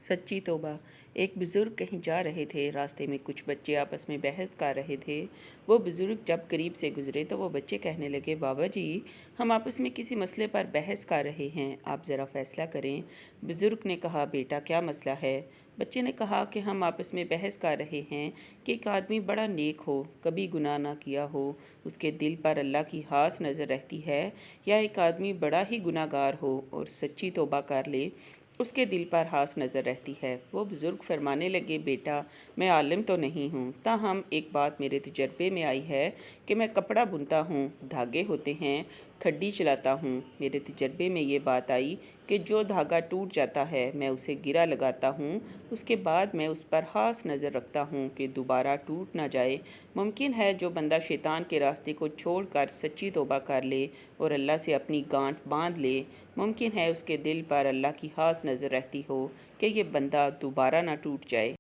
سچی توبہ۔ ایک بزرگ کہیں جا رہے تھے، راستے میں کچھ بچے آپس میں بحث کر رہے تھے۔ وہ بزرگ جب قریب سے گزرے تو وہ بچے کہنے لگے، بابا جی، ہم آپس میں کسی مسئلے پر بحث کر رہے ہیں، آپ ذرا فیصلہ کریں۔ بزرگ نے کہا، بیٹا کیا مسئلہ ہے؟ بچے نے کہا کہ ہم آپس میں بحث کر رہے ہیں کہ ایک آدمی بڑا نیک ہو، کبھی گناہ نہ کیا ہو، اس کے دل پر اللہ کی خاص نظر رہتی ہے، یا ایک آدمی بڑا ہی گناہ گار ہو اور سچی توبہ کر لے، اس کے دل پر خاص نظر رہتی ہے۔ وہ بزرگ فرمانے لگے، بیٹا میں عالم تو نہیں ہوں، تاہم ایک بات میرے تجربے میں آئی ہے کہ میں کپڑا بنتا ہوں، دھاگے ہوتے ہیں، کھڈی چلاتا ہوں۔ میرے تجربے میں یہ بات آئی کہ جو دھاگا ٹوٹ جاتا ہے میں اسے گرہ لگاتا ہوں، اس کے بعد میں اس پر خاص نظر رکھتا ہوں کہ دوبارہ ٹوٹ نہ جائے۔ ممکن ہے جو بندہ شیطان کے راستے کو چھوڑ کر سچی توبہ کر لے اور اللہ سے اپنی گانٹھ باندھ لے، ممکن ہے اس کے دل پر اللہ کی خاص نظر رہتی ہو کہ یہ بندہ دوبارہ نہ ٹوٹ جائے۔